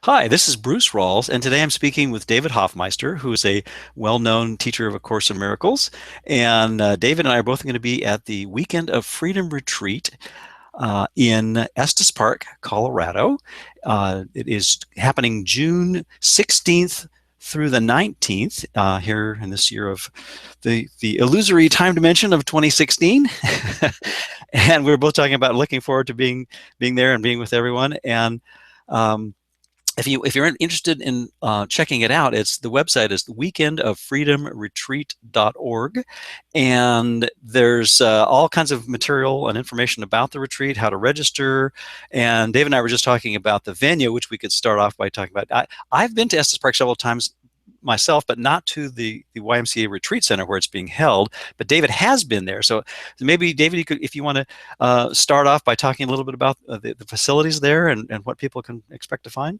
Hi, this is Bruce Rawles, and today I'm speaking with David Hoffmeister, who is a well-known teacher of A Course in Miracles. And David and I are both going to be at the Weekend of Freedom Retreat in Estes Park, Colorado. It is happening June 16th through the 19th here in this year of the illusory time dimension of 2016. And we were both talking about looking forward to being there and being with everyone. And um, if you're interested in checking it out, the website is weekendoffreedomretreat.org, and there's all kinds of material and information about the retreat, how to register. And Dave and I were just talking about the venue, which we could start off by talking about. I've been to Estes Park several times myself, but not to the YMCA Retreat Center where it's being held. But David has been there, so maybe David, you could, if you want to start off by talking a little bit about the facilities there and what people can expect to find.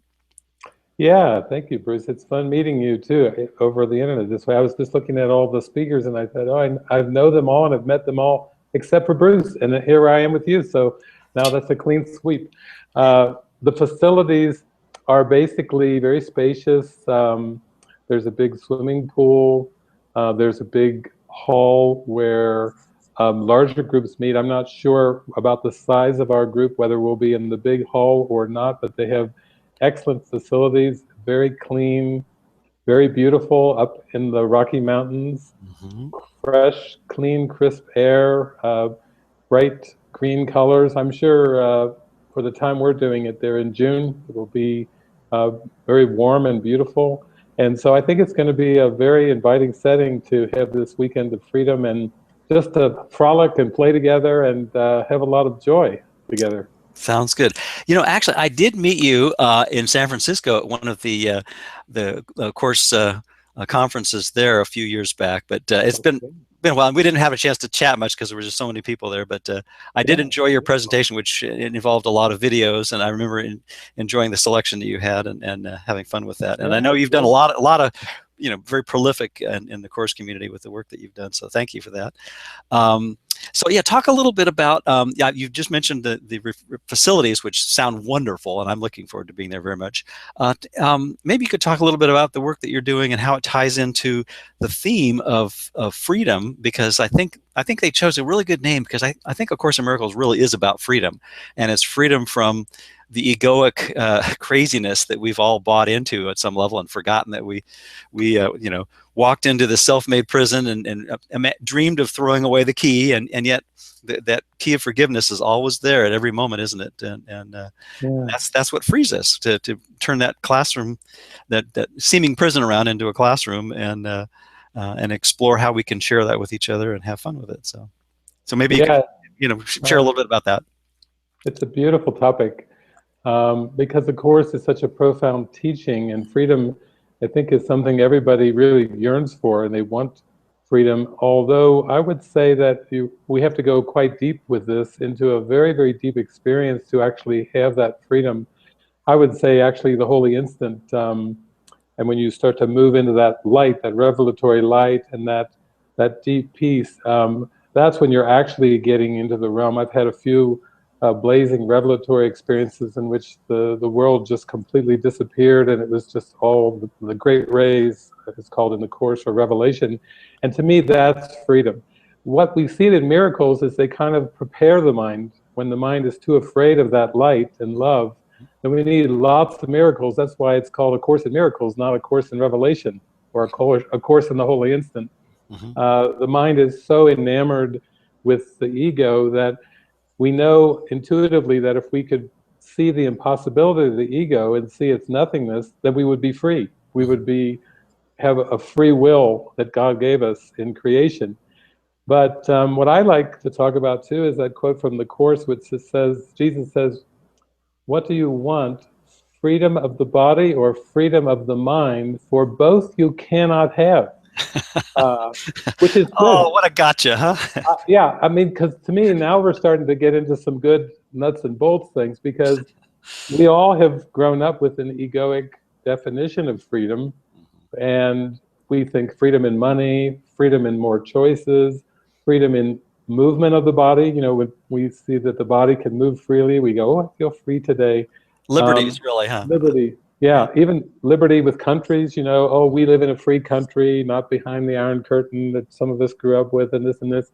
Yeah, thank you, Bruce. It's fun meeting you too over the internet this way. I was just looking at all the speakers and I said, oh, I know them all and I've met them all except for Bruce. And here I am with you. So now that's a clean sweep. The facilities are basically very spacious. There's a big swimming pool. There's a big hall where larger groups meet. I'm not sure about the size of our group, whether we'll be in the big hall or not, but they have excellent facilities, very clean, very beautiful up in the Rocky Mountains. Mm-hmm. Fresh, clean, crisp air, bright green colors. I'm sure for the time we're doing it there in June, it will be very warm and beautiful. And so I think it's going to be a very inviting setting to have this weekend of freedom and just to frolic and play together and have a lot of joy together. Sounds good. Actually, I did meet you in San Francisco at one of the course conferences there a few years back. But it's been a while. We didn't have a chance to chat much because there were just so many people there. But I did enjoy your presentation, which involved a lot of videos, and I remember enjoying the selection that you had and having fun with that. And I know you've done a lot of very prolific in the course community with the work that you've done. So thank you for that. So yeah, talk a little bit about, you've just mentioned the facilities, which sound wonderful, and I'm looking forward to being there very much. Maybe you could talk a little bit about the work that you're doing and how it ties into the theme of freedom, because I think they chose a really good name, because I think A Course in Miracles really is about freedom, and it's freedom from the egoic craziness that we've all bought into at some level and forgotten that we walked into the self-made prison and dreamed of throwing away the key, and yet that key of forgiveness is always there at every moment, isn't it? And that's what frees us to turn that classroom, that seeming prison around, into a classroom, and explore how we can share that with each other and have fun with it. So maybe you could, share a little bit about that. It's a beautiful topic. Because the Course is such a profound teaching, and freedom, I think, is something everybody really yearns for, and they want freedom. Although I would say that we have to go quite deep with this into a very, very deep experience to actually have that freedom. I would say actually the holy instant, and when you start to move into that light, that revelatory light, and that deep peace, that's when you're actually getting into the realm. I've had a few blazing revelatory experiences in which the world just completely disappeared, and it was just all the great rays, it's called in the Course, or revelation. And to me, that's freedom. What we see in miracles is they kind of prepare the mind. When the mind is too afraid of that light and love, then we need lots of miracles. That's why it's called A Course in Miracles, not A Course in Revelation, or a course in the Holy Instant. Mm-hmm. The mind is so enamored with the ego that we know intuitively that if we could see the impossibility of the ego and see its nothingness, then we would be free. We would have a free will that God gave us in creation. But what I like to talk about too is that quote from the Course, which says, Jesus says, "What do you want? Freedom of the body or freedom of the mind? For both you cannot have." Which is good. Oh, what a gotcha, huh? Yeah, I mean, because to me, now we're starting to get into some good nuts and bolts things, because we all have grown up with an egoic definition of freedom, and we think freedom in money, freedom in more choices, freedom in movement of the body. When we see that the body can move freely, we go, oh, I feel free today. Liberty is really, huh? Liberty. Yeah, even liberty with countries, you know, oh, we live in a free country, not behind the Iron Curtain that some of us grew up with, and this and this.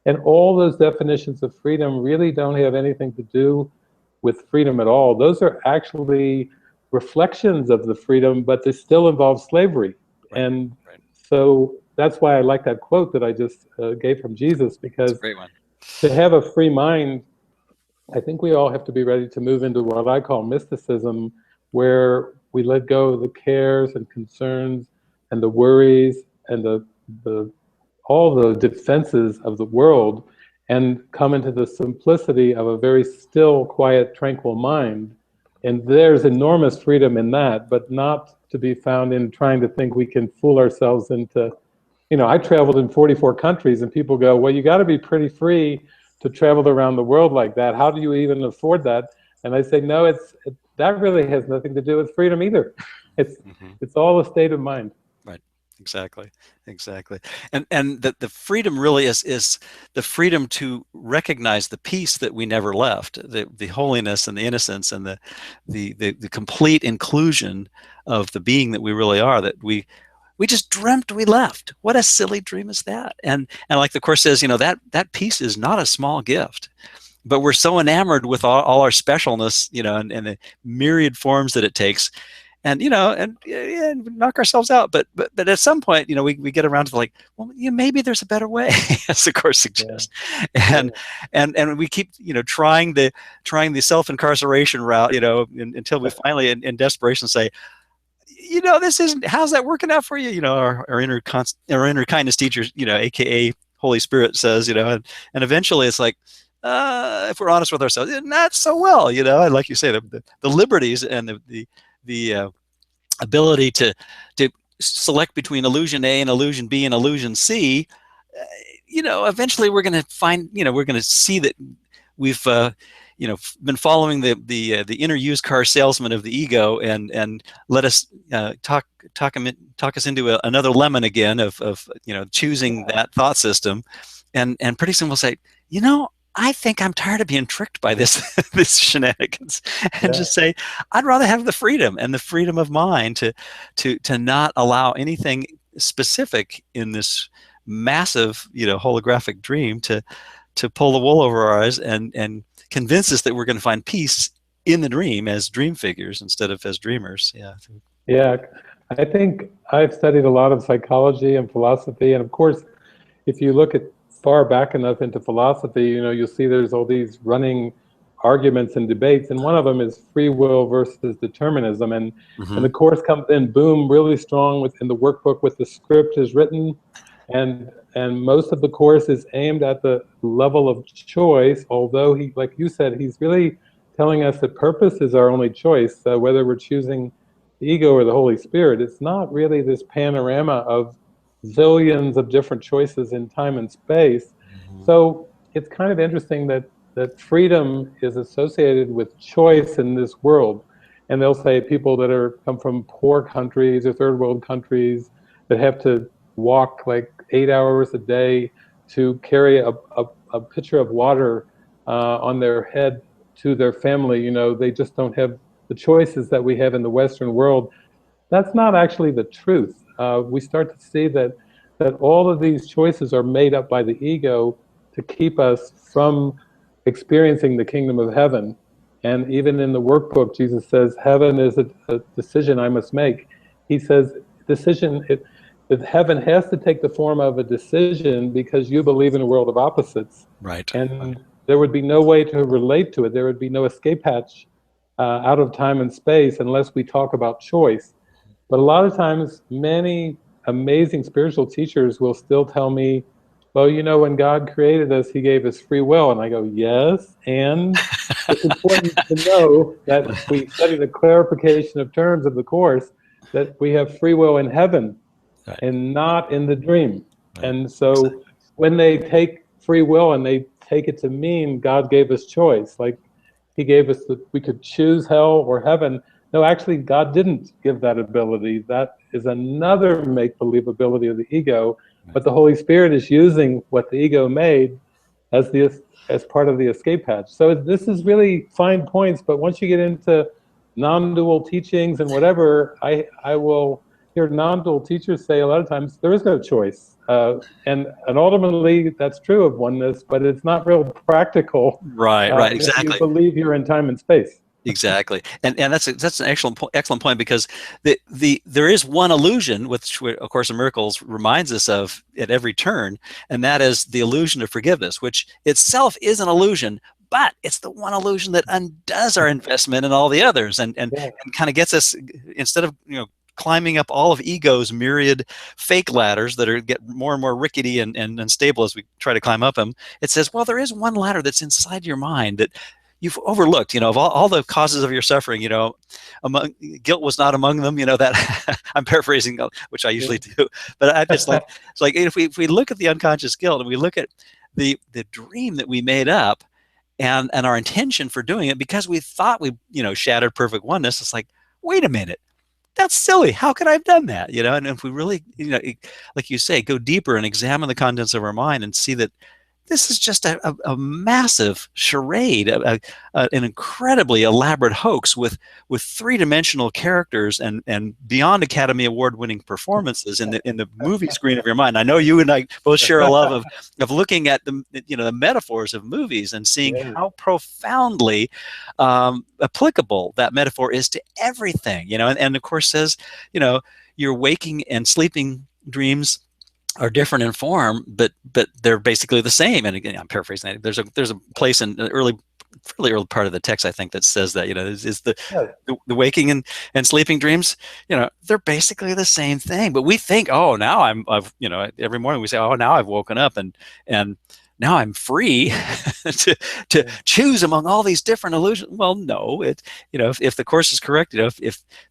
And all those definitions of freedom really don't have anything to do with freedom at all. Those are actually reflections of the freedom, but they still involve slavery. Right. And Right. so that's why I like that quote that I just gave from Jesus, It's a because great one. to have a free mind, I think we all have to be ready to move into what I call mysticism, where we let go of the cares and concerns and the worries and the all the defenses of the world, and come into the simplicity of a very still, quiet, tranquil mind. And there's enormous freedom in that, but not to be found in trying to think we can fool ourselves into, you know, I traveled in 44 countries, and people go, well, you got to be pretty free to travel around the world like that. How do you even afford that? And I say, no, that really has nothing to do with freedom either. It's all a state of mind. Right. Exactly. Exactly. And the freedom really is the freedom to recognize the peace that we never left, the holiness and the innocence and the complete inclusion of the being that we really are, that we just dreamt we left. What a silly dream is that? And like the Course says, you know, that peace is not a small gift. But we're so enamored with all our specialness, you know, and the myriad forms that it takes, and you know, and knock ourselves out. But at some point, you know, we get around to like, well, yeah, maybe there's a better way, as the Course suggests, Yeah. and we keep, you know, trying the self-incarceration route, you know, until we finally, in desperation, say, you know, this isn't. How's that working out for you? You know, our inner kindness teacher, you know, AKA Holy Spirit, says, you know, and eventually it's like, if we're honest with ourselves, not so well, you know. And like you say, the liberties and the ability to select between illusion A and illusion B and illusion C, you know, eventually we're going to find, you know, we're going to see that we've you know, been following the inner used car salesman of the ego, and let us talk us into another lemon again of you know, choosing that thought system, and pretty soon we'll say, you know, I think I'm tired of being tricked by this this shenanigans, and just say, I'd rather have the freedom of mind to not allow anything specific in this massive, you know, holographic dream to pull the wool over our eyes and convince us that we're going to find peace in the dream as dream figures instead of as dreamers. Yeah. Yeah, I think I've studied a lot of psychology and philosophy, and of course, if you look at far back enough into philosophy, you know, you'll see there's all these running arguments and debates, and one of them is free will versus determinism, and the Course comes in, boom, really strong within the workbook with the script is written, and most of the Course is aimed at the level of choice, although he, like you said, he's really telling us that purpose is our only choice, whether we're choosing the ego or the Holy Spirit. It's not really this panorama of zillions of different choices in time and space. So it's kind of interesting that freedom is associated with choice in this world. And they'll say people that come from poor countries or third world countries that have to walk like 8 hours a day to carry a pitcher of water on their head to their family, you know, they just don't have the choices that we have in the Western world. That's not actually the truth. We start to see that all of these choices are made up by the ego to keep us from experiencing the kingdom of heaven. And even in the workbook, Jesus says, heaven is a decision I must make. He says, that heaven has to take the form of a decision because you believe in a world of opposites. Right. And there would be no way to relate to it. There would be no escape hatch out of time and space unless we talk about choice. But a lot of times, many amazing spiritual teachers will still tell me, well, you know, when God created us, he gave us free will. And I go, yes, and it's important to know that if we study the clarification of terms of the Course, that we have free will in heaven and not in the dream. And so when they take free will and they take it to mean God gave us choice, like he gave us we could choose hell or heaven. No, actually, God didn't give that ability. That is another make-believe ability of the ego, but the Holy Spirit is using what the ego made as part of the escape hatch. So this is really fine points, but once you get into non-dual teachings and whatever, I will hear non-dual teachers say a lot of times there is no choice, and ultimately that's true of oneness, but it's not real practical Right, right, if you exactly. believe you're in time and space. Exactly, and that's an excellent point, because there is one illusion, which of Course in Miracles reminds us of at every turn, and that is the illusion of forgiveness, which itself is an illusion, but it's the one illusion that undoes our investment in all the others, Yeah. and kind of gets us, instead of climbing up all of ego's myriad fake ladders that get more and more rickety and unstable as we try to climb up them. It says, well, there is one ladder that's inside your mind that you've overlooked, of all the causes of your suffering, among guilt was not among them, that I'm paraphrasing, which I usually do, but it's like if we look at the unconscious guilt and we look at the dream that we made up, and our intention for doing it because we thought we shattered perfect oneness, it's like, wait a minute, that's silly. How could I have done that? And if we really, like you say, go deeper and examine the contents of our mind and see that this is just a massive charade, an incredibly elaborate hoax with three-dimensional characters and beyond Academy Award-winning performances in the movie screen of your mind. I know you and I both share a love of looking at the metaphors of movies and seeing how profoundly applicable that metaphor is to everything. And of course says, your waking and sleeping dreams are different in form, but they're basically the same. And again, I'm paraphrasing that. There's a place in the fairly early part of the text, I think, that says that is the waking and sleeping dreams. They're basically the same thing. But we think, oh, now I've every morning we say, oh, now I've woken up and now I'm free to choose among all these different illusions. Well, no, if the Course is correct, if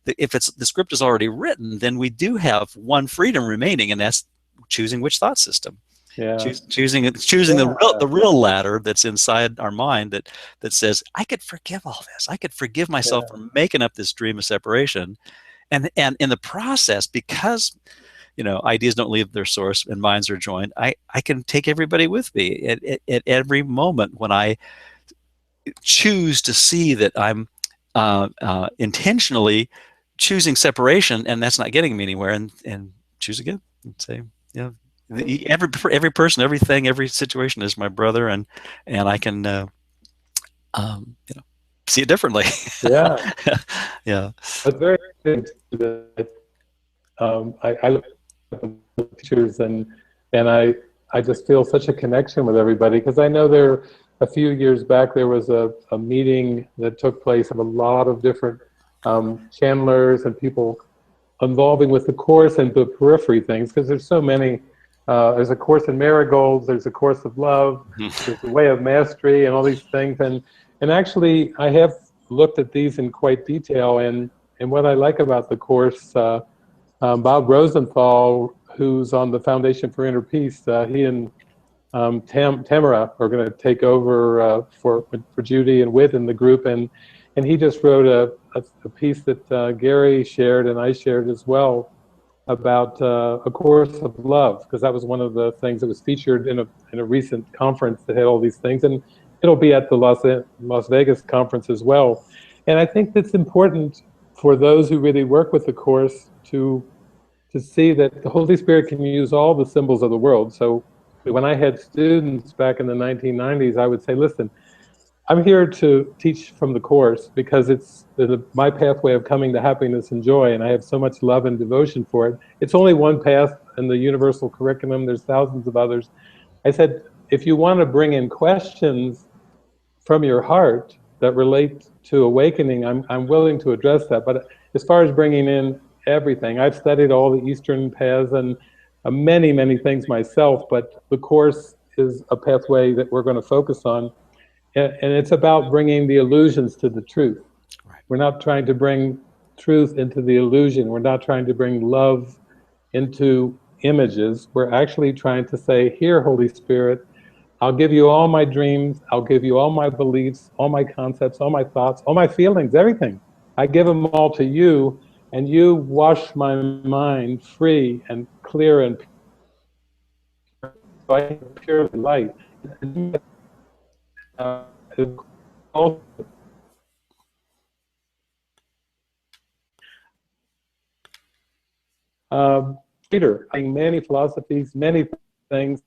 it's the script is already written, then we do have one freedom remaining, and that's choosing which thought system. Choosing the real ladder that's inside our mind that says, I could forgive all this. I could forgive myself for making up this dream of separation, and in the process, because ideas don't leave their source and minds are joined, I can take everybody with me at every moment when I choose to see that I'm intentionally choosing separation, and that's not getting me anywhere, and choose again and say, every person, everything, every situation is my brother, and I can see it differently. Yeah. Yeah. It's very interesting that I look at the pictures and I just feel such a connection with everybody, because I know there a few years back there was a meeting that took place of a lot of different channelers and people involving with the Course and the periphery things, because there's so many. There's a Course in Marigolds, there's a Course of Love, there's a Way of Mastery, and all these things. And actually, I have looked at these in quite detail. And what I like about the Course, Bob Rosenthal, who's on the Foundation for Inner Peace, he and Tamara are going to take over for Judy and Whit in the group, and he just wrote a piece that Gary shared and I shared as well about A Course of Love, because that was one of the things that was featured in a recent conference that had all these things, and it'll be at the Las Vegas conference as well. And I think that's important for those who really work with the Course to see that the Holy Spirit can use all the symbols of the world. So when I had students back in the 1990s, I would say, listen, I'm here to teach from the Course because it's my pathway of coming to happiness and joy, and I have so much love and devotion for it. It's only one path in the universal curriculum. There's thousands of others. I said, if you want to bring in questions from your heart that relate to awakening, I'm willing to address that. But as far as bringing in everything, I've studied all the Eastern paths and many, many things myself, but the Course is a pathway that we're going to focus on. And it's about bringing the illusions to the truth. Right. We're not trying to bring truth into the illusion. We're not trying to bring love into images. We're actually trying to say, here, Holy Spirit, I'll give you all my dreams. I'll give you all my beliefs, all my concepts, all my thoughts, all my feelings, everything. I give them all to you, and you wash my mind free and clear and pure, so I can pure light. reader, many philosophies, many things,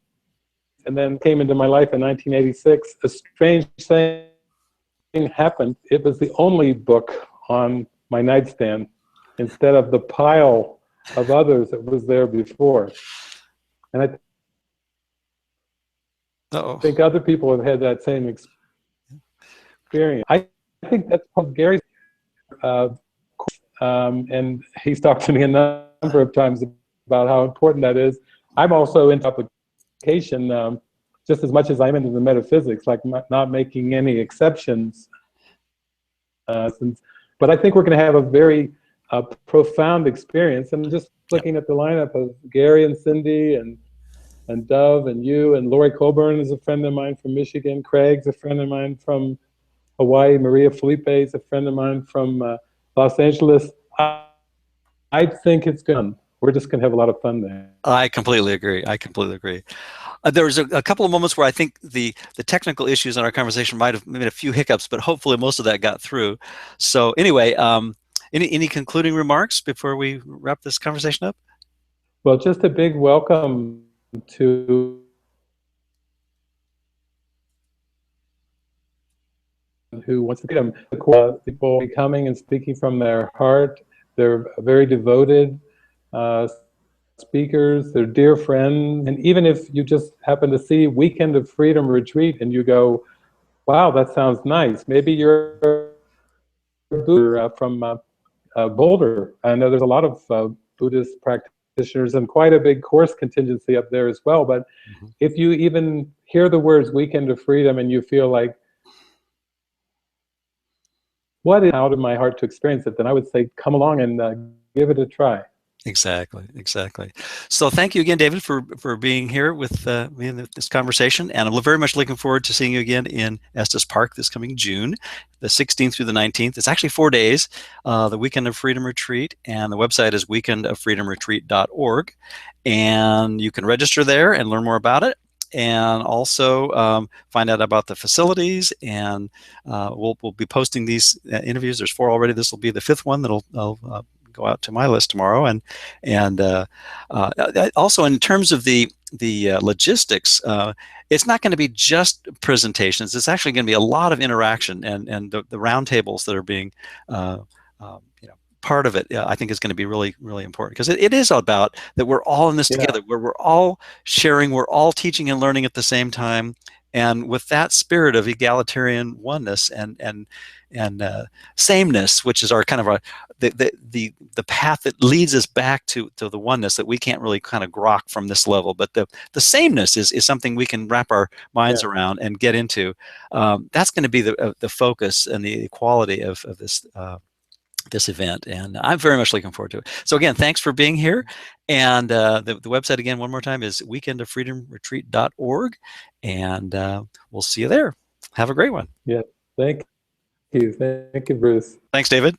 and then came into my life in 1986. A strange thing happened. It was the only book on my nightstand instead of the pile of others that was there before. And I think other people have had that same experience. I think that's called Gary's, and he's talked to me a number of times about how important that is. I'm also into application just as much as I'm into the metaphysics, like not making any exceptions. But I think we're going to have a very profound experience. And just looking at the lineup of Gary and Cindy and Dove and you, and Lori Colburn is a friend of mine from Michigan. Craig's a friend of mine from Hawaii. Maria Felipe is a friend of mine from Los Angeles. I think it's good. We're just going to have a lot of fun there. I completely agree. I completely agree. There was a couple of moments where I think the technical issues in our conversation might have made a few hiccups, but hopefully most of that got through. So anyway, any concluding remarks before we wrap this conversation up? Well, just a big welcome to who wants to freedom. People coming and speaking from their heart. They're very devoted speakers. They're dear friends. And even if you just happen to see Weekend of Freedom Retreat and you go, wow, that sounds nice. Maybe you're from Boulder. I know there's a lot of Buddhist practitioners and quite a big course contingency up there as well. But if you even hear the words Weekend of Freedom and you feel like, what is out of my heart to experience it, then I would say come along and give it a try. Exactly, exactly. So thank you again, David, for being here with me in this conversation. And I'm very much looking forward to seeing you again in Estes Park this coming June, the 16th through the 19th. It's actually 4 days, the Weekend of Freedom Retreat, and the website is weekendoffreedomretreat.org. And you can register there and learn more about it. And also find out about the facilities, and we'll be posting these interviews. There's 4 already. This will be the 5th one that'll go out to my list tomorrow. And also in terms of the logistics, it's not going to be just presentations. It's actually going to be a lot of interaction, and the roundtables that are being part of it, I think is going to be really, really important, because it is about that we're all in this together, where we're all sharing, we're all teaching and learning at the same time, and with that spirit of egalitarian oneness and sameness, which is our kind of the path that leads us back to the oneness that we can't really kind of grok from this level, but the sameness is something we can wrap our minds around and get into. That's going to be the focus and the quality of this event, and I'm very much looking forward to it. So again, thanks for being here, and the website again one more time is weekendoffreedomretreat.org, and we'll see you there. Have a great one. Yeah, thank you, Bruce. Thanks, David.